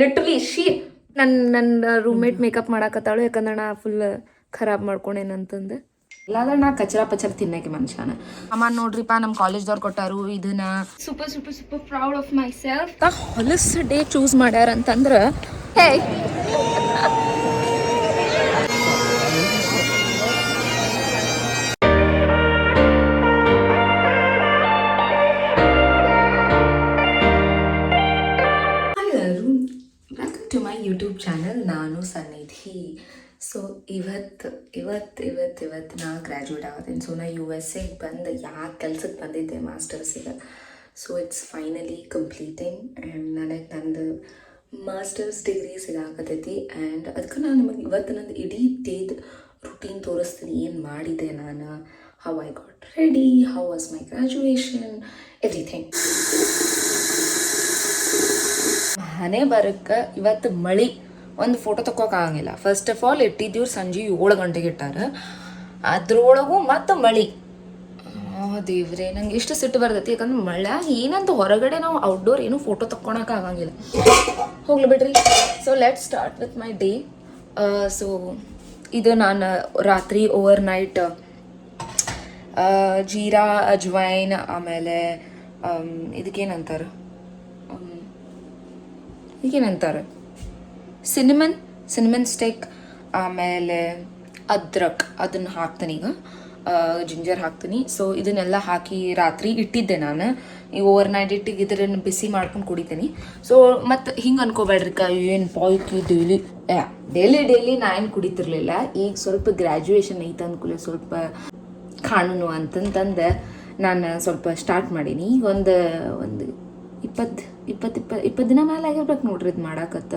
Literally ನನ್ನ roommate makeup ಮಾಡಾಕತ್ತಾಳು, ಯಾಕಂದ್ರೆ ನಾ ಫುಲ್ ಖರಾಬ್ ಮಾಡ್ಕೊಂಡೇನಂತಂದು. ಇಲ್ಲಾಂದ್ರೆ ನಾ ಕಚರ ಪಚರ ತಿನ್ನಕ್ಕೆ ಮನುಷ್ಯನ. ಅಮ್ಮ ನೋಡ್ರಿಪ್ಪ, ನಮ್ಮ ಕಾಲೇಜ್ದವ್ರು ಕೊಟ್ಟಾರು ಇದನ್ನ. Super super super proud of myself. ಹೊಲಸ್ ಡೇ ಚೂಸ್ ಮಾಡ್ಯಾರ ಅಂತಂದ್ರೆ hey to my YouTube channel. ನಾನು ಸನ್ನಿಧಿ. ಸೊ ಇವತ್ತು ನಾ ಗ್ರ್ಯಾಜುಯೇಟ್ ಆಗತ್ತೀನಿ. ಸೊ ನಾ USA ಬಂದು ಯಾಕೆ ಕೆಲ್ಸಕ್ಕೆ ಬಂದಿದ್ದೆ ಮಾಸ್ಟರ್ಸಿಗೆ. So it's finally completing and ನನಗೆ ನಂದು ಮಾಸ್ಟರ್ಸ್ ಡಿಗ್ರಿ ಸಿಗಾಕತ್ತೈತಿ. ಆ್ಯಂಡ್ ಅದಕ್ಕೆ ನಾನು ನಿಮಗೆ ಇವತ್ತು ನಂದು ಇಡೀ ಡೇದು ರುಟೀನ್ ತೋರಿಸ್ತೀನಿ. ಏನು ಮಾಡಿದೆ ನಾನು, how I got ready, how was my graduation, everything. ಮನೆ ಬರೋಕ್ಕೆ ಇವತ್ತು ಮಳೆ, ಒಂದು ಫೋಟೋ ತಗೋಕ್ಕಾಗಂಗಿಲ್ಲ. ಫಸ್ಟ್ ಆಫ್ ಆಲ್ ಇಟ್ಟಿದ್ದೀವ್ರು ಸಂಜೆ 7 ಗಂಟೆಗೆ ಇಟ್ಟಾರ, ಅದ್ರೊಳಗೂ ಮತ್ತು ಮಳೆ. ದೇವ್ರೆ, ನಂಗೆ ಎಷ್ಟು ಸಿಟ್ಟು ಬರ್ತೈತಿ, ಯಾಕಂದ್ರೆ ಮಳೆ ಏನಂತ ಹೊರಗಡೆ ನಾವು ಔಟ್ಡೋರ್ ಏನೂ ಫೋಟೋ ತಕ್ಕೊಳಕ್ಕಾಗಂಗಿಲ್ಲ. ಹೋಗ್ಲಿ ಬಿಡ್ರಿ. So let start with my day. So ಇದು ನಾನು ರಾತ್ರಿ ಓವರ್ ನೈಟ್ ಜೀರಾ, ಅಜ್ವೈನ್, ಆಮೇಲೆ ಇದಕ್ಕೇನಂತಾರೆ ಸಿನಿಮನ್ ಸ್ಟಿಕ್, ಆಮೇಲೆ ಅದ್ರಕ್ ಅದನ್ನು ಹಾಕ್ತೀನಿ. ಈಗ ಜಿಂಜರ್ ಹಾಕ್ತೀನಿ. ಸೊ ಇದನ್ನೆಲ್ಲ ಹಾಕಿ ರಾತ್ರಿ ಇಟ್ಟಿದ್ದೆ ನಾನು. ಈ ಓವರ್ ನೈಟ್ ಇಟ್ಟಿಗೆ ಇದನ್ನು ಬಿಸಿ ಮಾಡ್ಕೊಂಡು ಕುಡಿತೀನಿ. ಸೊ ಮತ್ತು ಹಿಂಗೆ ಅನ್ಕೋಬೇಡ್ರಿ ಏನು ಪಾಯ್ಕಿ ಡೈಲಿ ನಾ ಏನು ಕುಡಿತಿರ್ಲಿಲ್ಲ. ಈಗ ಸ್ವಲ್ಪ ಗ್ರ್ಯಾಜುಯೇಷನ್ ಐತೆ ಅಂದ್ಕೂಲೆ ಸ್ವಲ್ಪ ಕಾಣುನು ಅಂತಂತಂದು ನಾನು ಸ್ವಲ್ಪ ಸ್ಟಾರ್ಟ್ ಮಾಡೀನಿ. ಈಗ ಒಂದು 20 ದಿನ ಮೇಲೆ ಆಗಿರ್ಬೇಕು ನೋಡ್ರಿ ಇದು ಮಾಡಾಕತ್ತ.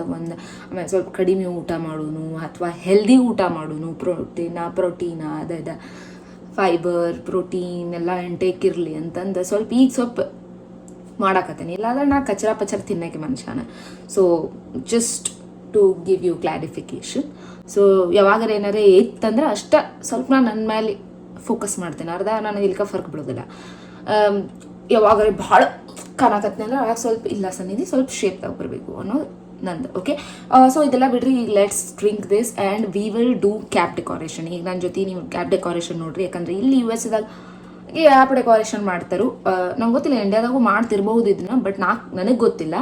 ಆಮೇಲೆ ಸ್ವಲ್ಪ ಕಡಿಮೆ ಊಟ ಮಾಡೋನು ಅಥವಾ ಹೆಲ್ದಿ ಊಟ ಮಾಡೋನು, ಪ್ರೋಟೀನ ಅದ ಫೈಬರ್ ಪ್ರೋಟೀನ್ ಎಲ್ಲ ಇಂಟೇಕ್ ಇರಲಿ ಅಂತಂದು ಸ್ವಲ್ಪ ಮಾಡಾಕತ್ತೇನೆ. ಇಲ್ಲಾಂದ್ರೆ ನಾ ಕಚರ ಪಚರ ತಿನ್ನಕ್ಕೆ ಮನುಷ್ಯನ. So just to give you clarification. So ಯಾವಾಗಾರ ಏನಾರೇ ಇತ್ತಂದ್ರೆ ಅಷ್ಟ ಸ್ವಲ್ಪ ನಾನು ನನ್ನ ಮೇಲೆ ಫೋಕಸ್ ಮಾಡ್ತೇನೆ. ಅರ್ಧ ನನಗೆ ಇಲ್ಕ ಫರ್ಕ್ ಬಿಡೋದಿಲ್ಲ. ಯಾವಾಗಾರ ಭಾಳ ಕಾಣಕತ್ತೀನಿ ಅಂದ್ರೆ ಆಗ ಸ್ವಲ್ಪ ಇಲ್ಲ ಸನ್ನಿಧಿ, ಸ್ವಲ್ಪ ಶೇಪ್ದಾಗ ಬರಬೇಕು ಅನ್ನೋದು ನಂದು. ಓಕೆ, ಸೊ ಇದೆಲ್ಲ ಬಿಡ್ರಿ. ಈಗ let's drink this and we will do cap decoration. ಈಗ ನನ್ನ ಜೊತೆ ನೀವು ಕ್ಯಾಪ್ ಡೆಕೋರೇಷನ್ ನೋಡ್ರಿ, ಯಾಕಂದ್ರೆ ಇಲ್ಲಿ US ಕ್ಯಾಪ್ ಡೆಕೋರೇಷನ್ ಮಾಡ್ತಾರೋ ನಂಗೆ ಗೊತ್ತಿಲ್ಲ. ಇಂಡಿಯಾದಾಗೂ ಮಾಡ್ತಿರ್ಬಹುದು ಇದನ್ನ, ಬಟ್ ನನಗೆ ಗೊತ್ತಿಲ್ಲ.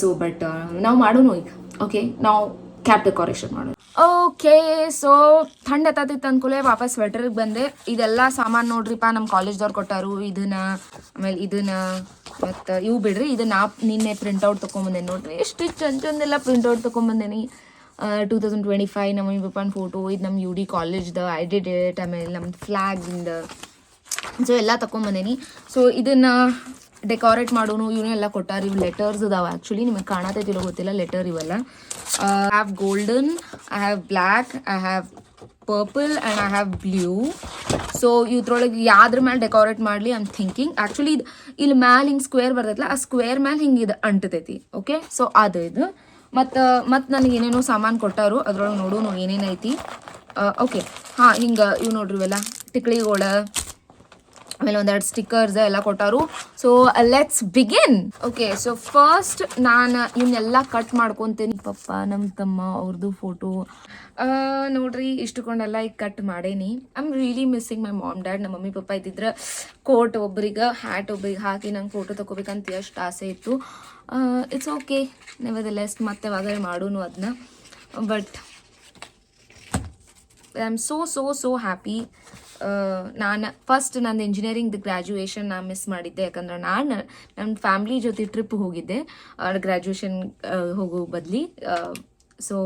ಸೊ ಬಟ್ ನಾವು ಮಾಡೋಣ ಈಗ. ಓಕೆ, ನಾವು ಕ್ಯಾಪ್ ಡೆಕೋರೇಷನ್ ಮಾಡೋಣ. ಓಕೆ, ಸೊ ಥಂಡ್ ಎತ್ತತ್ತಿತ್ತು ಅಂದ್ಕೂಲೆ ವಾಪಸ್ ಸ್ವೆಟರ್ಗೆ ಬಂದೆ. ಇದೆಲ್ಲ ಸಾಮಾನು ನೋಡ್ರಿಪ್ಪ, ನಮ್ಮ ಕಾಲೇಜ್ದವ್ರು ಕೊಟ್ಟಾರು ಇದನ್ನ. ಆಮೇಲೆ ಇದನ್ನ ಮತ್ತು ಇವು ಬಿಡ್ರಿ, ಇದನ್ನ ನಿನ್ನೆ ಪ್ರಿಂಟೌಟ್ ತೊಗೊಂಬಂದೇನಿ ನೋಡ್ರಿ. ಎಷ್ಟು ಚಂದೆಲ್ಲ ಪ್ರಿಂಟೌಟ್ ತೊಗೊಂಬಂದೇನಿ. 2025 ನಮ್ಮ ಪಪ್ಪನ ಫೋಟೋ, ಇದು ನಮ್ಮ UD ಕಾಲೇಜ್ದು ಐಡೆಂಟಿಟಿ, ಆಮೇಲೆ ನಮ್ಮ ಫ್ಲ್ಯಾಗಿಂದ. ಸೊ ಎಲ್ಲ ತೊಗೊಂಬಂದೇನಿ. ಸೊ ಇದನ್ನು ಡೆಕೋರೇಟ್ ಮಾಡೋನು ಇವನ್ನೆಲ್ಲ ಕೊಟ್ಟಾರ. ಇವು ಲೆಟರ್ಸ್ ಅದಾವೆ. ಆ್ಯಕ್ಚುಲಿ ನಿಮಗೆ ಕಾಣತೈತಿಲ್ಲ ಗೊತ್ತಿಲ್ಲ, ಲೆಟರ್ ಇವೆಲ್ಲ. I have golden, I have black, I have purple and I have blue. So ಇದ್ರೊಳಗೆ ಯಾವ್ದ್ರ ಮೇಲೆ ಡೆಕೋರೇಟ್ ಮಾಡಲಿ ಐಮ್ ಥಿಂಕಿಂಗ್. ಆ್ಯಕ್ಚುಲಿ ಇಲ್ಲಿ ಮ್ಯಾಲೆ ಹಿಂಗೆ ಸ್ಕ್ವೇರ್ ಬರ್ತೈತಲ್ಲ, ಆ ಸ್ಕ್ವೇರ್ ಮೇಲೆ ಹಿಂಗೆ ಇದು ಅಂಟತೈತಿ. ಓಕೆ, ಸೊ ಅದು ಇದು ಮತ್ತು ನನಗೆ ಏನೇನೋ ಸಾಮಾನು ಕೊಟ್ಟಾರು. ಅದ್ರೊಳಗೆ ನೋಡು ಏನೇನೈತಿ. ಓಕೆ, ಹಾಂ, ಹಿಂಗೆ ಇವು ನೋಡ್ರಿ ಇವೆಲ್ಲ ಟಿಕ್ಳಿಗಳು, ಆಮೇಲೆ ಒಂದೆರಡು ಸ್ಟಿಕ್ಕರ್ಸ್ ಎಲ್ಲ ಕೊಟ್ಟಾರು. So let's begin. Okay, so first ನಾನು ಇವನ್ನೆಲ್ಲ ಕಟ್ ಮಾಡ್ಕೊತೀನಿ. ಪಪ್ಪ, ನಮ್ಮ ತಮ್ಮ ಅವ್ರದ್ದು ಫೋಟೋ ನೋಡ್ರಿ. ಇಷ್ಟುಕೊಂಡೆಲ್ಲ ಈಗ ಕಟ್ ಮಾಡೇನಿ. I am really missing my mom dad. ನಮ್ಮ ಮಮ್ಮಿ ಪಪ್ಪ ಇದ್ದಿದ್ರೆ ಕೋಟ್ ಒಬ್ರಿಗೆ, ಹ್ಯಾಟ್ ಒಬ್ರಿಗೆ ಹಾಕಿ ನಂಗೆ ಫೋಟೋ ತೊಗೋಬೇಕಂತ ಎಷ್ಟು ಆಸೆ ಇತ್ತು. ಇಟ್ಸ್ ಓಕೆ, ನೆವರ್ದಲೆಸ್ ಮತ್ತೆ ಯಾವಾಗಲೇ ಮಾಡೋನು ಅದನ್ನ. But I am so happy. ನಾನು ಫಸ್ಟ್ ನಂದು ಇಂಜಿನಿಯರಿಂಗ್ದು ಗ್ರ್ಯಾಜುಯೇಷನ್ ನಾನು ಮಿಸ್ ಮಾಡಿದ್ದೆ. ಯಾಕಂದ್ರೆ ನಾನು ನನ್ನ ಫ್ಯಾಮ್ಲಿ ಜೊತೆ ಟ್ರಿಪ್ ಹೋಗಿದ್ದೆ ಗ್ರ್ಯಾಜುಯೇಷನ್ ಹೋಗೋ ಬದಲಿ. ಸೊ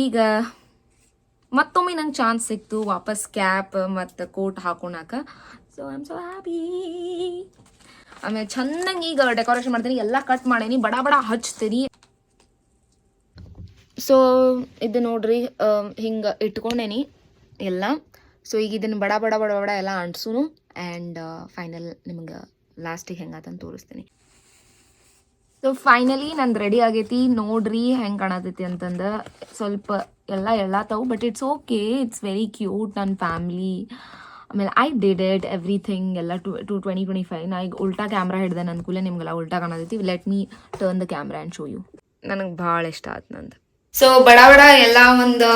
ಈಗ ಮತ್ತೊಮ್ಮೆ ನಂಗೆ ಚಾನ್ಸ್ ಸಿಕ್ತು ವಾಪಸ್ ಕ್ಯಾಪ್ ಮತ್ತು ಕೋಟ್ ಹಾಕೊಳಕ್ಕೆ. So I am so happy. ಆಮೇಲೆ ಚೆನ್ನಾಗಿ ಈಗ ಡೆಕೋರೇಷನ್ ಮಾಡ್ತೀನಿ. ಎಲ್ಲ ಕಟ್ ಮಾಡೀನಿ, ಬಡ ಹಚ್ತೀನಿ. ಸೊ ಇದು ನೋಡ್ರಿ, ಹಿಂಗೆ ಇಟ್ಕೊಂಡೇನಿ ಎಲ್ಲ. ಸೊ ಈಗ ಇದನ್ನು ಬಡ ಎಲ್ಲ ಅಂಟ್ಸುನು. ಆ್ಯಂಡ್ ಫೈನಲ್ ನಿಮ್ಗೆ ಲಾಸ್ಟಿಗೆ ಹೆಂಗಾತಂತ ತೋರಿಸ್ತೀನಿ. ಸೊ ಫೈನಲಿ ನಂದು ರೆಡಿ ಆಗೈತಿ. ನೋಡ್ರಿ ಹೆಂಗೆ ಕಾಣತೈತಿ ಅಂತಂದು. ಸ್ವಲ್ಪ ಎಲ್ಲ ಎಳ್ಳಾತಾವು, but it's okay, it's very cute. ನನ್ನ ಫ್ಯಾಮ್ಲಿ ಆಮೇಲೆ ಐ ಡಿಡ್ ಇಟ್ ಎವ್ರಿಥಿಂಗ್ ಎಲ್ಲ 2025. ನಾ ಈಗ ಉಲ್ಟಾ ಕ್ಯಾಮ್ರಾ ಹಿಡ್ದೆ ಅನ್ಕೂಲೆ ನಿಮ್ಗೆಲ್ಲ ಉಲ್ಟಾ ಕಾಣತೈತಿ. Let me turn the camera and show you. ನನಗೆ ಭಾಳ ಇಷ್ಟ ಆಯ್ತು ನಂದು. ಸೊ ಬಡ ಎಲ್ಲ ಒಂದು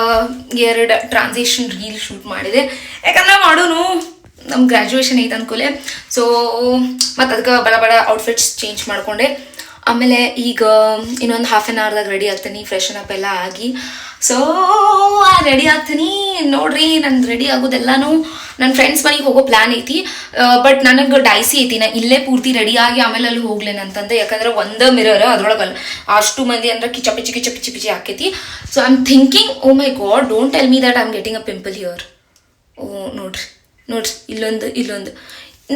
2 ಟ್ರಾನ್ಸಿಷನ್ ರೀಲ್ ಶೂಟ್ ಮಾಡಿದೆ. ಯಾಕಂದ್ರೆ ಮಾಡೋನು ನಮ್ಮ ಗ್ರ್ಯಾಜುಯೇಷನ್ ಐತೆ ಅನ್ಕೂಲೆ. ಸೊ ಮತ್ತು ಅದಕ್ಕೆ ಬಡ ಔಟ್ಫಿಟ್ಸ್ ಚೇಂಜ್ ಮಾಡಿಕೊಂಡೆ. ಆಮೇಲೆ ಈಗ ಇನ್ನೊಂದು ಹಾಫ್ ಆನ್ ಅವರ್ದಾಗ ರೆಡಿ ಆಗ್ತೀನಿ, ಫ್ರೆಶನ್ ಅಪ್ ಎಲ್ಲ ಆಗಿ. ಸೊ ರೆಡಿ ಆಗ್ತೀನಿ ನೋಡ್ರಿ. ನಂದು ರೆಡಿ ಆಗೋದೆಲ್ಲನೂ ನನ್ನ ಫ್ರೆಂಡ್ಸ್ ಮನೆಗೆ ಹೋಗೋ ಪ್ಲ್ಯಾನ್ ಐತಿ. ಬಟ್ ನನಗೆ ಡೈಸಿ ಐತಿ, ನಾ ಇಲ್ಲೇ ಪೂರ್ತಿ ರೆಡಿ ಆಗಿ ಆಮೇಲೆ ಅಲ್ಲಿ ಹೋಗ್ಲೇನಂತಂದೆ. ಯಾಕಂದ್ರೆ ಒಂದು ಮಿರರ್ ಅದ್ರೊಳಗಲ್ಲ ಅಷ್ಟು ಮಂದಿ ಅಂದ್ರೆ ಕಿಚ ಪಿಚಿ ಹಾಕೈತಿ. So I am thinking, oh my god, don't tell me that I am getting a pimple here. ಓ ನೋಡ್ರಿ ಇಲ್ಲೊಂದು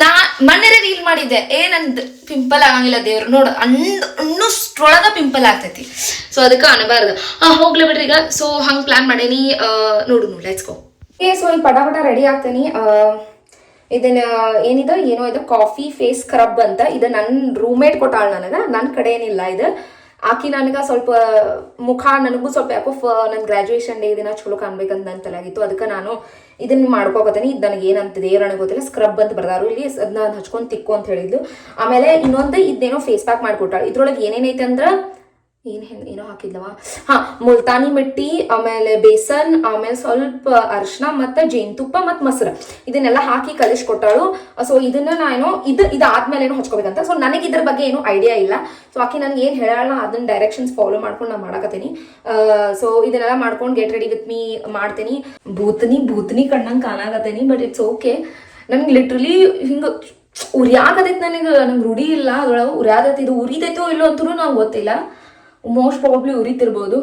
ನಾ ಮೊನ್ನೆ ರೀಲ್ ಮಾಡಿದ್ದೆ, ನಂದು ಪಿಂಪಲ್ ಆಗಂಗಿಲ್ಲ ದೇವ್ರು ನೋಡು, ಅನ್ನಷ್ಟೊಳಗ ಪಿಂಪಲ್ ಆಗ್ತೈತಿ. ಸೊ ಅದಕ್ಕೆ ಅನಬಾರ್ದು. ಹೋಗ್ಲಿ ಬಿಡ್ರಿ ಈಗ. ಸೊ ಹಂಗೆ ಪ್ಲಾನ್ ಮಾಡೇನಿ. ನೋಡು ಲೆಟ್ಸ್ ಗೋ. ಸೊ ಈಗ ಪಟ ರೆಡಿ ಆಗ್ತೀನಿ. ಇದನ್ನ ಏನೋ ಇದು ಕಾಫಿ ಫೇಸ್ ಸ್ಕ್ರಬ್ ಅಂತ. ಇದು ನನ್ನ ರೂಮ್ಮೇಟ್ ಕೊಟ್ಟಾಳ ನನಗೆ, ನನ್ನ ಕಡೆ ಏನಿಲ್ಲ ಇದು. ಆಕಿ ನನಗೆ ಸ್ವಲ್ಪ ಮುಖ ನನಗೂ ಸ್ವಲ್ಪ ಯಾಕೋ ನನ್ನ ಗ್ರ್ಯಾಜುಯೇಷನ್ ಡೇ ದಿನ ಚಲೋ ಕಾಣ್ಬೇಕಂತ ನನ್ನ ತಲೆಯಾಗಿತ್ತು. ಅದಕ್ಕೆ ನಾನು ಇದನ್ನ ಮಾಡ್ಕೋಕತ್ತೀನಿ. ಇದು ನನಗೆ ಏನಂತಿದೆ ನನಗೆ ಗೊತ್ತಿಲ್ಲ. ಸ್ಕ್ರಬ್ ಅಂತ ಬರ್ದಾರು ಇಲ್ಲಿ, ಅದನ್ನ ಹಚ್ಕೊಂಡು ತಿಕ್ಕು ಅಂತ ಹೇಳಿದ್ದು. ಆಮೇಲೆ ಇನ್ನೊಂದು ಇದೇನೋ ಫೇಸ್ ಪ್ಯಾಕ್ ಮಾಡ್ಕೊಟ್ಟಾಳ. ಇದ್ರೊಳಗೆ ಏನೇನೈತೆ ಅಂದ್ರೆ ಏನೋ ಹಾಕಿದ್ಲವ, ಮುಲ್ತಾನಿ ಮಿಟ್ಟಿ, ಆಮೇಲೆ ಬೇಸನ್, ಆಮೇಲೆ ಸ್ವಲ್ಪ ಅರ್ಶಿನ ಮತ್ತು ಜೇನುತುಪ್ಪ ಮತ್ತು ಮೊಸರು ಇದನ್ನೆಲ್ಲ ಹಾಕಿ ಕಲಿಸ್ಕೊಟ್ಟಾಳು. ಸೊ ಇದನ್ನ ನಾನು ಇದಾದ್ಮೇಲೆ ಏನೋ ಹಚ್ಕೋಬೇಕಂತ. ಸೊ ನನಗೆ ಇದ್ರ ಬಗ್ಗೆ ಏನು ಐಡಿಯಾ ಇಲ್ಲ. ಸೊ ಆಕಿ ನನಗೆ ಏನು ಹೇಳೋಣ ಅದನ್ನ ಡೈರೆಕ್ಷನ್ಸ್ ಫಾಲೋ ಮಾಡ್ಕೊಂಡು ನಾನು ಮಾಡಕತ್ತೀನಿ. ಸೊ ಇದನ್ನೆಲ್ಲ ಮಾಡ್ಕೊಂಡು ಗೆಟ್ ರೆಡಿ ವಿತ್ ಮೀ ಮಾಡ್ತೀನಿ. ಭೂತನಿ ಕಣ್ಣಂಗೆ ಕಾಣಾಕತ್ತೀನಿ. But it's okay. ನನಗೆ ಲಿಟ್ರಲಿ ಹಿಂಗೆ ಉರಿಯಾಗತೈತಿ. ನನಗೆ ರೂಢಿ ಇಲ್ಲ ಅದ್ರೊಳಗೆ ಉರಿಯಾದೈತಿ. ಇದು ಉರಿತೈತೋ ಇಲ್ಲೋ ಅಂತೂ ನಂಗೆ ಗೊತ್ತಿಲ್ಲ. Most probably ಉರಿತಿರ್ಬೋದು,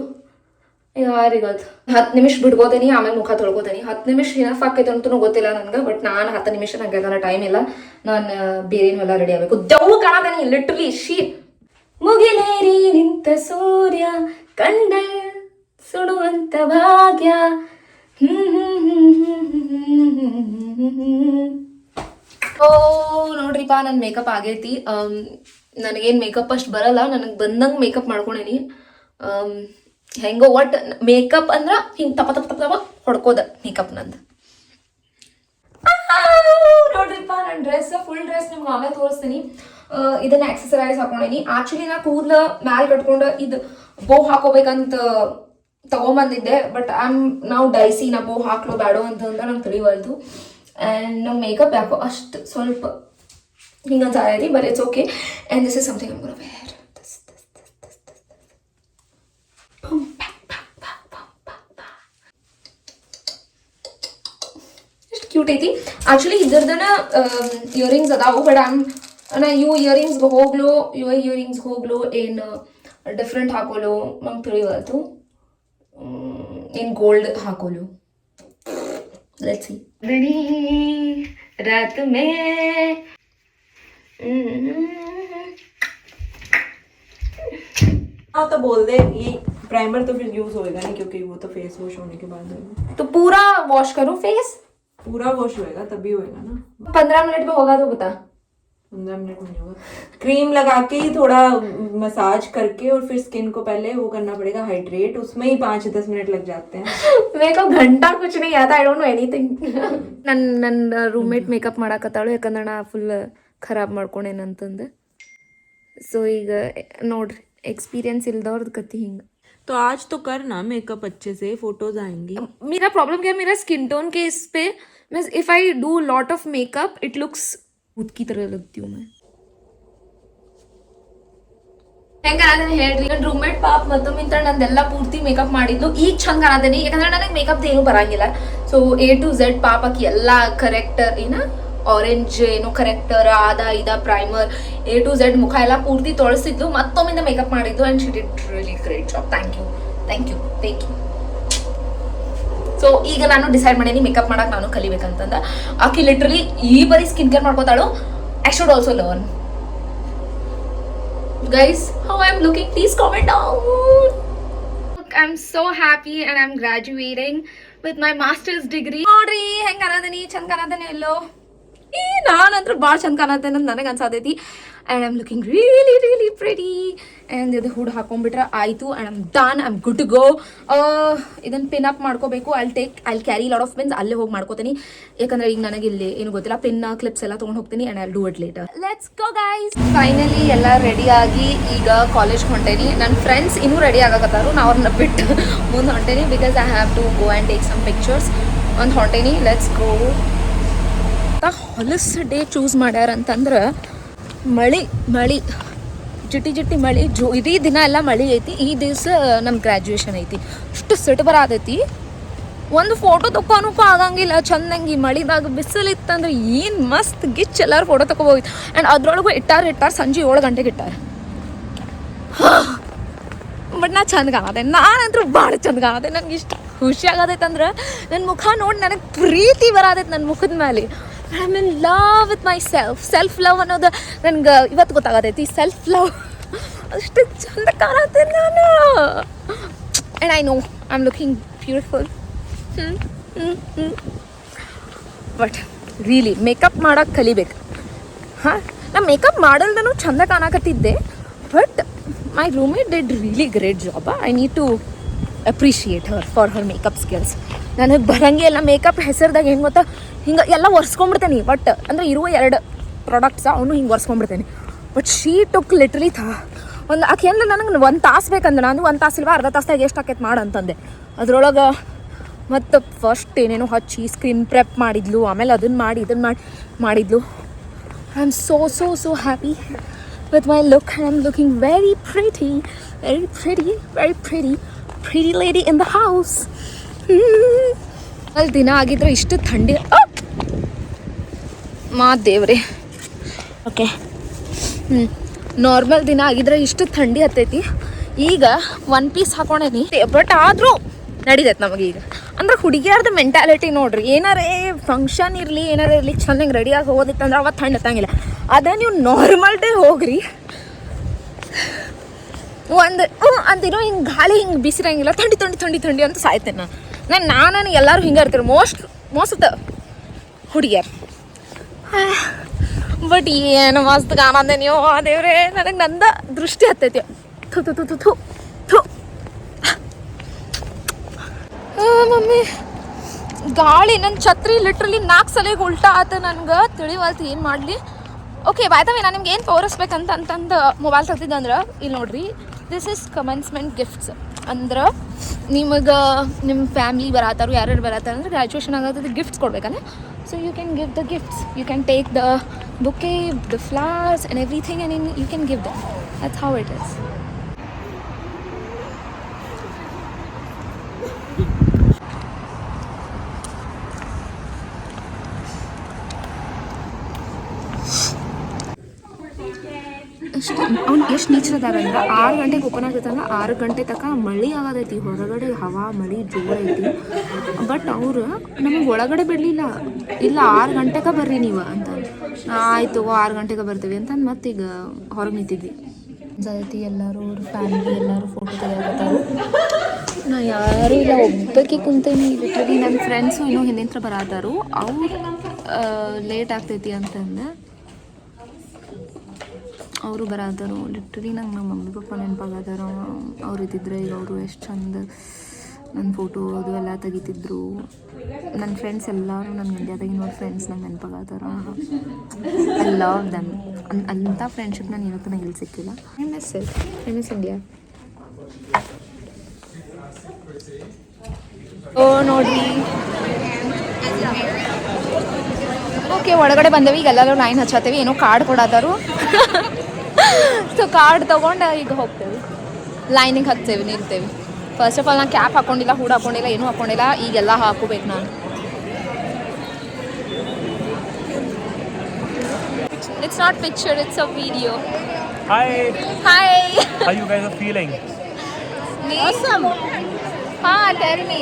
ಯಾರಿಗದು. 10 ನಿಮಿಷ ಬಿಡ್ಬೋದೇನಿ, ಆಮೇಲೆ ಮುಖ ತೊಳ್ಕೋತೀನಿ. 10 ನಿಮಿಷ ಏನಫ್ ಆಕೈತೆ ಅಂತೂ ಗೊತ್ತಿಲ್ಲ ನನಗೆ. ಬಟ್ ನಾನು 10 ನಿಮಿಷ ನನಗೆ ಅದನ್ನ ಟೈಮ್ ಇಲ್ಲ. ನಾನು ಬೇರೇನೆಲ್ಲ ರೆಡಿ ಆಗಬೇಕು. ದೆವ್ವ ಕಾಣತೀನಿ ಲಿಟ್ರಲಿ. ಮುಗಿಲೇರಿ ನಿಂತ ಸೂರ್ಯ ಕಂಡ ಸುಡುವಂತ ಭಾಗ್ಯ. ಓ ನೋಡ್ರಿಪ್ಪ, ನನ್ನ ಮೇಕಪ್ ಆಗೈತಿ. ನನಗೇನು ಮೇಕಪ್ ಅಷ್ಟು ಬರಲ್ಲ. ನನಗೆ ಬಂದಂಗೆ ಮೇಕಪ್ ಮಾಡ್ಕೊಂಡೇನಿ. ಹೆಂಗೋ ಒಟ್ಟು ಮೇಕಪ್ ಅಂದ್ರೆ ಹಿಂಗೆ ತಪ ಹೊಡ್ಕೋದ ಮೇಕಪ್ ನಂದು. ನೋಡ್ರಿಪ್ಪ, ನನ್ನ ಡ್ರೆಸ್ ಫುಲ್ ಡ್ರೆಸ್ ನಿಮ್ಗೆ ಆಮೇಲೆ ತೋರಿಸ್ತೀನಿ. ಇದನ್ನ ಆಕ್ಸೆಸರೈಸ್ ಹಾಕೊಂಡೇನಿ. ಆಕ್ಚುಲಿ ನಾ ಕೂದಲು ಮ್ಯಾಲೆ ಕಟ್ಕೊಂಡು ಇದು ಬೋ ಹಾಕೋಬೇಕಂತ ತಗೊಂಬಂದಿದ್ದೆ. ಬಟ್ ನಾವು ಡೈಸಿ ನಾ ಬೋ ಹಾಕ್ಲೋ ಬೇಡೋ ಅಂತಂದ್ರೆ ನಂಗೆ ತಿಳಿವಲ್ದು. ಆ್ಯಂಡ್ ನಮ್ಮ ಮೇಕಪ್ ಯಾಕೋ ಅಷ್ಟು ಸ್ವಲ್ಪ ಹಿಂಗಂತ ಆಯ್ತು. But it's okay. And this is something I'm gonna wear. ಎಷ್ಟು ಕ್ಯೂಟ್ ಐತಿ. ಆ್ಯಕ್ಚುಲಿ ಇದ್ರದನ ಇಯರಿಂಗ್ಸ್ ಅದಾವು. ಬಟ್ ನಾ ಇಯರಿಂಗ್ಸ್ಗೆ ಹೋಗ್ಲೋ ಏನು ಡಿಫ್ರೆಂಟ್ ಹಾಕೋಲು ನಂಗೆ ತಿಳಿವಲ್ತು. ಏನು ಗೋಲ್ಡ್ ಹಾಕೋಲು. Let's see. रात में हाँ तो बोल दे ये प्राइमर तो फिर यूज होएगा नहीं, क्योंकि वो तो फेस वॉश होने के बाद होगा. तो पूरा वॉश करूं फेस? पूरा वॉश होएगा तभी होएगा ना. 15 मिनट में होगा तो बता. 15 मिनट में नहीं होगा. क्रीम लगा के ही थोड़ा मसाज करके और फिर स्किन को पहले वो करना पड़ेगा हाइड्रेट. उसमें ही 5-10 मिनट लग जाते हैं. मेरे को घंटा कुछ नहीं आता. I don't know anything. ನನ್ನ ರೂಮ್ಮೇಟ್ ಮೇಕಪ್ ಮಾಡಾಕತ್ತಾಳು. ಯಾಕಂದ್ರೆ ನಾ ಫುಲ್ ಖರಾಬ್ ಮಾಡ್ಕೊಂಡೇನಂತಂದು. ಸೊ ಈಗ ನೋಡ್ರಿ, एक्सपीरियंस इल्दौर कति हिंग. तो आज तो करना मेकअप अच्छे से, फोटोज आएंगी. मेरा प्रॉब्लम क्या है, मेरा स्किन टोन के इस पे means if I do lot of makeup it looks भूत की तरह लगती हूँ मैं. ಹೆಂಗೆ ಕಾಣದೇನೆ ಹೇಳ್ರಿ. ನನ್ನ ರೂಮ್ಮೇಟ್ ಪಾಪ ಮತ್ತೊಮ್ಮಿಂತ ನಂದೆಲ್ಲ ಪೂರ್ತಿ ಮೇಕಪ್ ಮಾಡಿದ್ಲು. ಈಗ ಚಂದ ಕಾಣದೇನೆ, ಯಾಕಂದ್ರೆ ನನಗೆ ಮೇಕಪ್ ಏನು ಬರಂಗಿಲ್ಲ. ಸೊ A to Z ಪಾಪಕ್ಕೆ ಎಲ್ಲ ಕರೆಕ್ಟರ್ ಆರೆಂಜ್ ಏನೋ ಕರೆಕ್ಟರ್ ಇದ ಪ್ರೈಮರ್ A to Z ಮುಖ ಎಲ್ಲ ಪೂರ್ತಿ ತೊಳಸಿದ್ಲು. ಮತ್ತೊಮ್ಮಿಂದ ಮೇಕಪ್ ಮಾಡಿದ್ಲು. And she did really great job. Thank you. So ಈಗ ನಾನು ಡಿಸೈಡ್ ಮಾಡೀನಿ ಮೇಕಪ್ ಮಾಡಕ್ಕೆ ನಾನು ಕಲಿಬೇಕಂತಂದ. ಆಕಿ ಲಿಟ್ರಲಿ ಈ ಬರೀ ಸ್ಕಿನ್ ಕೇರ್ ಮಾಡ್ಕೋತಾಳು. I should also learn. Guys, how I'm looking? Please comment down. I'm so happy and I'm graduating with my master's degree. ನೋಡ್ರಿ ಹೆಂಗ ಕಾಣದನಿ, ಚಂದ ಕಾಣದನಿ ಎಲ್ಲೋ. ನಾನಂತ್ರ ಭಾಳ ಚಂದ ಕಾಣತ್ತೆ ಅಂತ ನನಗೆ ಅನ್ಸಾತೈತಿ. And I am looking really really pretty. And ಇದು ಹುಡ್ ಹಾಕೊಂಡ್ಬಿಟ್ರೆ ಆಯಿತು. And I'm done, I am good to go. ಇದನ್ನು ಪಿನ್ ಅಪ್ ಮಾಡ್ಕೋಬೇಕು. I carry lot of pins. ಅಲ್ಲೇ ಹೋಗಿ ಮಾಡ್ಕೋತೀನಿ, ಯಾಕಂದ್ರೆ ಈಗ ನನಗೆ ಇಲ್ಲಿ ಏನು ಗೊತ್ತಿಲ್ಲ, ಪಿನ್ ಕ್ಲಿಪ್ಸ್ ಎಲ್ಲ ತೊಗೊಂಡು ಹೋಗ್ತೀನಿ. And I do it later. Let's go guys. Finally ಎಲ್ಲ ರೆಡಿಯಾಗಿ ಈಗ ಕಾಲೇಜ್ ಹೊಂಟೇನಿ. ನನ್ನ ಫ್ರೆಂಡ್ಸ್ ಇನ್ನೂ ರೆಡಿ ಆಗಕತ್ತಾರು. ನಾವು ಅವ್ರನ್ನ ಬಿಟ್ಟು ಮುಂದೆ ಹೊಂಟೇನಿ, because I have to go and take some pictures ಅಂತ ಹೊಂಟೇನಿ. Let's go. ಹೊಲಸು ಡೇ ಚೂಸ್ ಮಾಡ್ಯಾರ ಅಂತಂದ್ರೆ ಮಳಿ ಜಿಟಿ ಮಳಿ ಇಡೀ ದಿನ ಎಲ್ಲ ಮಳಿ ಐತಿ. ಈ ದಿವಸ ನಮ್ಮ ಗ್ರ್ಯಾಜುಯೇಷನ್ ಐತಿ. ಅಷ್ಟು ಸಿಟ್ಟು ಬರತೈತಿ. ಒಂದು ಫೋಟೋ ತಗೋನಕ್ಕೂ ಆಗಂಗಿಲ್ಲ ಚಂದಂಗಿ. ಮಳಿದಾಗ ಬಿಸಿಲು ಇತ್ತಂದ್ರೆ ಏನು ಮಸ್ತ್ ಗಿಚ್ ಎಲ್ಲರೂ ಫೋಟೋ ತಗೋಬೋಗಿತ್ತು. ಆ್ಯಂಡ್ ಅದ್ರೊಳಗೂ ಇಟ್ಟಾರ ಸಂಜೆ 7 ಗಂಟೆಗೆ ಇಟ್ಟಾರ. ಬಟ್ ನಾ ಚಂದ ಕಾಣತ್ತೆ. ನಾನಂತೂ ಭಾಳ ಚಂದ ಕಾಣತ್ತೆ. ನನಗೆ ಇಷ್ಟ ಖುಷಿ ಆಗತೈತೆ ಅಂದ್ರೆ ನನ್ನ ಮುಖ ನೋಡಿ ನನಗೆ ಪ್ರೀತಿ ಬರತೈತೆ ನನ್ನ ಮುಖದ ಮೇಲೆ. I am in love with my self love ಅನ್ನೋದು ನನಗೆ ಇವತ್ತು ಗೊತ್ತಾಗತೈತಿ. ಸೆಲ್ಫ್ ಲವ್ ಅಷ್ಟು ಚಂದ ಕಾಣತ್ತೆ ನಾನು. And I know I am looking beautiful. But really makeup ಮಾಡೋಕೆ ಕಲಿಬೇಕು. ಹಾಂ, ನಾ ಮೇಕಪ್ ಮಾಡಲ್ದೂ ಚಂದ ಕಾಣಕತ್ತಿದ್ದೆ. But my roommate did really great job. I need to appreciate her for her makeup skills. ನನಗೆ ಬರಂಗೆ ಎಲ್ಲ ಮೇಕಪ್ ಹೆಸರ್ದಾಗ ಹೆಂಗೆ ಗೊತ್ತಾ, ಹಿಂಗೆ ಎಲ್ಲ ಒರೆಸ್ಕೊಂಡ್ಬಿಡ್ತೇನೆ. ಬಟ್ ಅಂದರೆ ಇರುವ 2 ಪ್ರಾಡಕ್ಟ್ಸ ಅವನು ಹಿಂಗೆ ಒರೆಸ್ಕೊಂಡ್ಬಿಡ್ತೇನೆ. ಬಟ್ ಶೀ ಟುಕ್ ಲಿಟ್ರಲಿ ಒಂದು ಆಕೆ ಅಂದ್ರೆ ನನಗೆ 1 ತಾಸು ಬೇಕಂದ್ರೆ ನಾನು 1 ತಾಸು ಇಲ್ವಾ ಅರ್ಧ ತಾಸ್ದಾಗ ಎಷ್ಟು ಆಕೈತೆ ಮಾಡಂತಂದೆ. ಅದ್ರೊಳಗೆ ಮತ್ತು ಫಸ್ಟ್ ಏನೇನೋ ಹಚ್ಚಿ ಸ್ಕ್ರೀನ್ ಪ್ರೆಪ್ ಮಾಡಿದ್ಲು, ಆಮೇಲೆ ಇದನ್ನು ಮಾಡಿದ್ಲು. I am so happy with my look. I am looking very pretty lady in the house. ಅಲ್ಲಿ ದಿನ ಆಗಿದ್ರೆ ಇಷ್ಟು ಥಂಡಿ ದೇವ್ರೆ. ಓಕೆ, ನಾರ್ಮಲ್ ದಿನ ಆಗಿದ್ರೆ ಇಷ್ಟು ಥಂಡಿ ಹತ್ತೈತಿ. ಈಗ 1 ಪೀಸ್ ಹಾಕೊಂಡೇನಿ. ಬಟ್ ಆದರೂ ನಡೀತೈತೆ ನಮಗೆ ಈಗ. ಅಂದ್ರೆ ಹುಡುಗಿಯಾರ್ದು ಮೆಂಟ್ಯಾಲಿಟಿ ನೋಡ್ರಿ, ಏನಾರೇ ಫಂಕ್ಷನ್ ಇರಲಿ ಏನಾರೇ ಇರಲಿ ಚೆನ್ನಾಗಿ ರೆಡಿಯಾಗಿ ಹೋಗೋದಿತ್ತಂದ್ರೆ ಅವತ್ತು ಥಂಡಿ ಹತ್ತಂಗಿಲ್ಲ. ಅದೇ ನೀವು ನಾರ್ಮಲ್ ಡೇ ಹೋಗ್ರಿ, ಅಂತಿರೋ ಹಿಂಗೆ ಗಾಳಿ ಹಿಂಗೆ ಬಿಸಿರಂಗಿಲ್ಲ, ಥಂಡಿ ಅಂತ ಸಾಯ್ತೇನೆ ನಾನು. ಎಲ್ಲರೂ ಹಿಂಗೆ ಇರ್ತಾರೆ ಮೋಸ್ಟ್ ಹುಡುಗಿಯರು. ಬಟ್ ಏನು ಮಸ್ತ್ ಕಾಣಂದೆ ನೀವು ದೇವ್ರೆ. ನನಗೆ ನಂದ ದೃಷ್ಟಿ ಹತ್ತೈತಿ. ಥು ಮಮ್ಮಿ ಗಾಳಿ ನನ್ನ ಛತ್ರಿ ಲಿಟ್ರಲಿ 4 ಸಲಿಗೆ ಉಲ್ಟಾ ಆತ. ನನಗೆ ತಿಳಿವಲ್ತು ಏನು ಮಾಡಲಿ. ಓಕೆ ಬಾಯ್ತವೆ, ನಾನು ನಿಮ್ಗೆ ಏನು ತೋರಿಸ್ಬೇಕಂತಂದು ಮೊಬೈಲ್ ತೆಗ್ದಿದ್ದಂದ್ರೆ ಇಲ್ಲಿ ನೋಡ್ರಿ, ದಿಸ್ ಇಸ್ ಕಮೆನ್ಸ್ಮೆಂಟ್ ಗಿಫ್ಟ್ಸ್. ಅಂದ್ರೆ ನಿಮಗೆ ನಿಮ್ಮ ಫ್ಯಾಮ್ಲಿ ಬರತ್ತಾರು, ಯಾರ್ಯಾರು ಬರತ್ತಾರ ಅಂದ್ರೆ ಗ್ರ್ಯಾಜುಯೇಷನ್ ಆಗೋದು ಗಿಫ್ಟ್ಸ್ ಕೊಡ್ಬೇಕಲ್ಲ. So you can give the gifts, you can take the bouquet, the flowers and everything and you can give them. That's how it is. ಅವ್ನು ಎಷ್ಟು ನೀಚರದಾಗ ಅಂದ್ರೆ 6 ಗಂಟೆಗೆ ಓಪನ್ ಆಗ್ತೈತಲ್ಲ, 6 ಗಂಟೆ ತನಕ ಮಳೆ ಆಗೋದೈತಿ. ಹೊರಗಡೆ ಹವಾ ಮಳೆ ಜೋರ ಐತಿ. ಬಟ್ ಅವರು ನಮಗೆ ಒಳಗಡೆ ಬಿಡಲಿಲ್ಲ. ಇಲ್ಲ 6 ಗಂಟೆಗೆ ಬರ್ರಿ ನೀವು ಅಂತ. ಆಯಿತು 6 ಗಂಟೆಗೆ ಬರ್ತೀವಿ ಅಂತಂದು ಮತ್ತೀಗ ಹೊರಗೆ ನಿಂತಿದ್ವಿ. ಜೊತೆ ಎಲ್ಲರೂ ಅವ್ರ ಫ್ಯಾಮಿಲಿ ಎಲ್ಲರೂ ಫೋಟೋ ತೆಗಿಯಕತ್ತಾರು. ನಾ ಯಾರೂ ಇಲ್ಲ, ಒಬ್ಬಕ್ಕೆ ಕುಂತೇನಿ. ಲಿಟ್ರಲಿ ನನ್ನ ಫ್ರೆಂಡ್ಸು ಇನ್ನೂ ಹಿಂದಿಂತ್ರ ಬರತ್ತಾರು. ಅವ್ರು ಲೇಟ್ ಆಗ್ತೈತಿ ಅಂತಂದು ಅವರು ಬರತ್ತಾರು. ಲಿಟ್ರಲಿ ನಂಗೆ ನಮ್ಮ ಮಮ್ಮಿ ಪಪ್ಪ ನೆನಪಾಗತ್ತಾರ. ಅವ್ರು ಇದ್ದಿದ್ರೆ ಈಗ ಅವರು ಎಷ್ಟು ಚಂದ ನನ್ನ ಫೋಟೋ ಅದು ಎಲ್ಲ ತೆಗಿತಿದ್ರು. ನನ್ನ ಫ್ರೆಂಡ್ಸ್ ಎಲ್ಲರೂ ನನ್ನ ಇಂಡಿಯಾದಾಗಿನ ಫ್ರೆಂಡ್ಸ್ ನಂಗೆ ನೆನಪಾಗತ್ತಾರ. ಐ ಲವ್ ದಮ್. ಅಂಥ ಫ್ರೆಂಡ್ಶಿಪ್ ನಾನು ಇವತ್ತು ನಂಗೆ ಇಲ್ಲಿ ಸಿಕ್ಕಿಲ್ಲ. I miss India. ಓ ನೋಡ್ರಿ, ಓಕೆ ಒಳಗಡೆ ಬಂದೇವಿ. ಈಗ ಎಲ್ಲರೂ ಲೈನ್ ಹಚ್ಚತ್ತೇವಿ. ಏನೋ ಕಾರ್ಡ್ ಕೊಡತ್ತಾರು. ಸೊ ಕಾರ್ಡ್ ತೊಗೊಂಡು ಈಗ ಹೋಗ್ತೇವೆ, ಲೈನಿಗೆ ಹಚ್ತೇವೆ, ನಿಲ್ತೇವೆ. ಫಸ್ಟ್ ಆಫ್ ಆಲ್ ನಾನು ಕ್ಯಾಪ್ ಹಾಕ್ಕೊಂಡಿಲ್ಲ, ಹೂಡ್ ಹಾಕ್ಕೊಂಡಿಲ್ಲ, ಏನೂ ಹಾಕ್ಕೊಂಡಿಲ್ಲ. ಈಗೆಲ್ಲ ಹಾಕೋಬೇಕು ನಾನು. It's not picture, it's a video. Hi. Hi. How you guys are feeling? Me? Awesome. Tell me.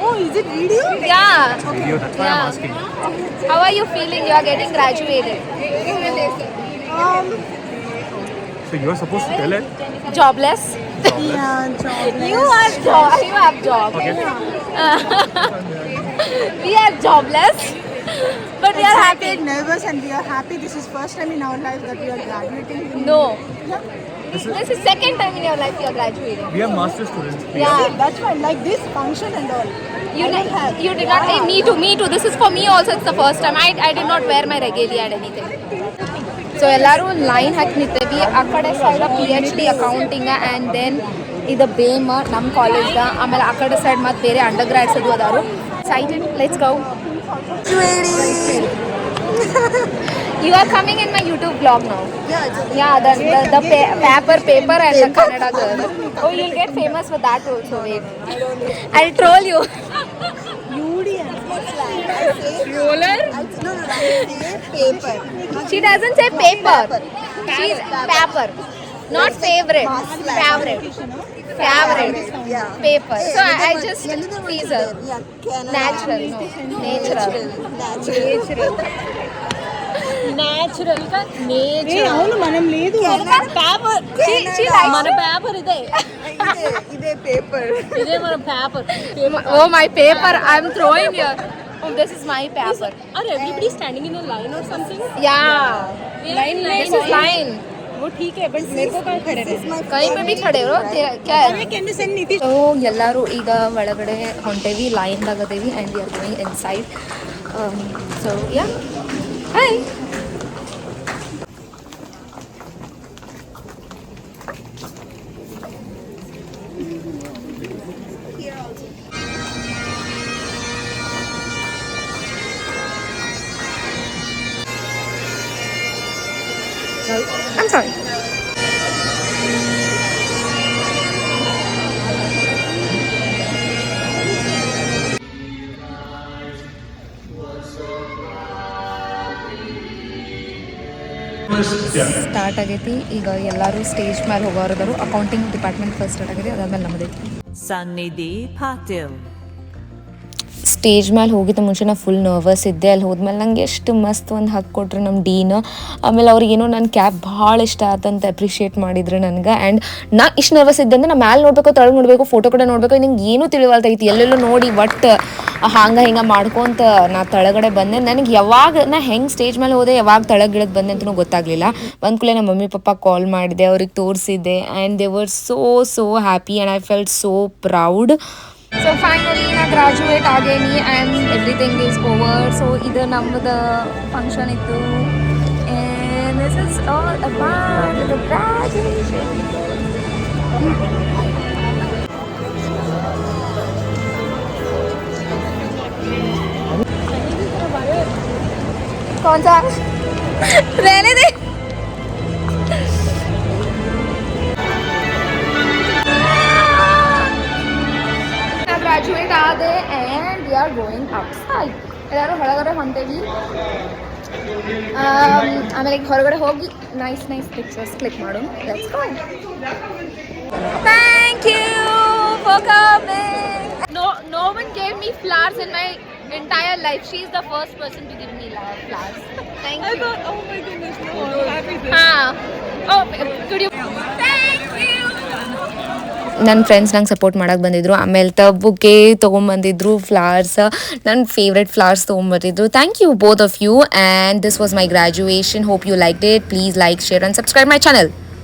Oh, is it video? Yeah. Video, that's why I'm asking. How are you feeling? You are getting graduated. So you're supposed to tell it? Jobless? Yeah, jobless. You have job. Okay. We are jobless. But we are happy. excited, nervous, and we are happy. This is first time in our life that we are graduating. No. This is second time in your life you are graduating. We are master students. Yeah. That's why, like this function and all. You did not. Hey, me too. This is for me also. It's the first time. I did not wear my regalia and anything. So ಎಲ್ಲರೂ line ಹಾಕಿ ನಿಂತೇವಿ ಆ ಕಡೆ side PhD accounting and then ಇದು ಬೇಮ್ ನಮ್ಮ ಕಾಲೇಜ್ದ ಆಮೇಲೆ ಆ ಕಡೆ ಸೈಡ್ ಮತ್ತು ಬೇರೆ ಅಂಡರ್ ಗ್ರಾಡ್ಸ್ ಅದು ಅದಾರು excited let's go You are coming in my YouTube vlog now. Yeah, the paper and the Kannada girl. Oh, you'll get famous for that also. Wait, I'll troll you. Roller? No, I say paper. She doesn't say paper. She's paper. Not favorite. Favorite. Yeah. Paper. So I just tease her. Yeah, Canada. Natural. No. Natural. Natural గా nature అవును మనం లేదు paper She likes మన paper ఇదే ఇదే paper ఇదే మన paper Oh, my paper. I'm throwing here. Oh, this is my paper. Are everybody standing in a line or something Yeah. This is line. वो ठीक है बट मेरे को कहाँ खड़े रहे कहीं पे भी खड़े हो क्या can you send Nitish? So ಎಲ್ಲರೂ ಈಗ ಒಳಗಡೆ ಹೊಂಟೇವಿ ಲೈನ್ದಾಗ ಅದೇವಿ and we are going inside so yeah hi I'm sorry. Start ಆಗೈತಿ ಈಗ ಎಲ್ಲರೂ ಸ್ಟೇಜ್ ಮೇಲೆ ಹೋಗೋರದರು ಅಕೌಂಟಿಂಗ್ ಡಿಪಾರ್ಟ್ಮೆಂಟ್ ಫಸ್ಟ್ ಸ್ಟಾರ್ಟ್ ಆಗೈತಿ ಅದಾದ್ಮೇಲೆ ನಮ್ಮದೈತಿ Sannidhi Patil. ಸ್ಟೇಜ್ ಮೇಲೆ ಹೋಗಿದ್ದ ಮುಂಚೆ ನಾ ಫುಲ್ ನರ್ವಸ್ ಇದ್ದೆ ಅಲ್ಲಿ ಹೋದ್ಮೇಲೆ ನಂಗೆ ಎಷ್ಟು ಮಸ್ತ್ ಒಂದು ಹಕ್ ಕೊಟ್ರು ನಮ್ಮ ಡೀನ್ ಆಮೇಲೆ ಅವ್ರಿಗೇನೋ ನನ್ನ ಕ್ಯಾಬ್ ಭಾಳ ಇಷ್ಟ ಆತಂತ ಅಪ್ರಿಷಿಯೇಟ್ ಮಾಡಿದ್ರು ನನಗೆ ಆ್ಯಂಡ್ ನಾ ಇಷ್ಟು ನರ್ವಸ್ ಇದ್ದೆ ಅಂದ್ರೆ ನಾ ಮ್ಯಾಲೆ ನೋಡಬೇಕು ತಳಗೆ ನೋಡಬೇಕು ಫೋಟೋ ಕೂಡ ನೋಡಬೇಕು ನಿಂಗೆ ಏನೂ ತಿಳಿವಲ್ತೈತಿ ಎಲ್ಲೆಲ್ಲೋ ನೋಡಿ ಒಟ್ಟು ಹಿಂಗೆ ಮಾಡ್ಕೊತ ನಾ ತಳಗಡೆ ಬಂದೆ ನನಗೆ ಯಾವಾಗ ನಾ ಹೆಂಗೆ ಸ್ಟೇಜ್ ಮೇಲೆ ಹೋದೆ ಯಾವಾಗ ತಳಗಿಳದು ಬಂದೆ ಅಂತಲೂ ಗೊತ್ತಾಗಲಿಲ್ಲ ಒಂದು ಕೂಡಲೇ ನಮ್ಮ ಮಮ್ಮಿ ಪಪ್ಪ ಕಾಲ್ ಮಾಡಿದೆ ಅವ್ರಿಗೆ ತೋರಿಸಿದ್ದೆ and they were so happy and I felt so proud so finally ನಾ ಗ್ರಾಜುಯೇಟ್ ಆಗೇನಿ and everything is over so ಇದು ನಮ್ಮದು ಫಂಕ್ಷನ್ ಇತ್ತು and this is all about the graduation कौन सा रहने दे ಗ್ರಾಜುಯೇಟ್ ಆದೆ and we are going outside ಎಲ್ಲರೂ ಹೊರಗಡೆ ಹೊಂಟೇವಿ ಆಮೇಲೆ ಈಗ ಹೊರಗಡೆ ಹೋಗಿ ನೈಸ್ ಪಿಕ್ಚರ್ಸ್ ಕ್ಲಿಕ್ ಮಾಡು let's go thank you for coming no one gave me flowers in my entire life. She is the first person to give me flowers. Thank you. I thought, oh my goodness, no, happy this. Oh, could you? Thank you. ನನ್ನ friends ನಂಗೆ support ಮಾಡಕ್ಕೆ ಬಂದಿದ್ರು ಆಮೇಲೆ bouquet ತೊಗೊಂಬಂದಿದ್ರು flowers ನನ್ನ favourite flowers ತೊಗೊಂಬಂದಿದ್ರು thank you both of you and this was my graduation hope you like it please like share and subscribe my channel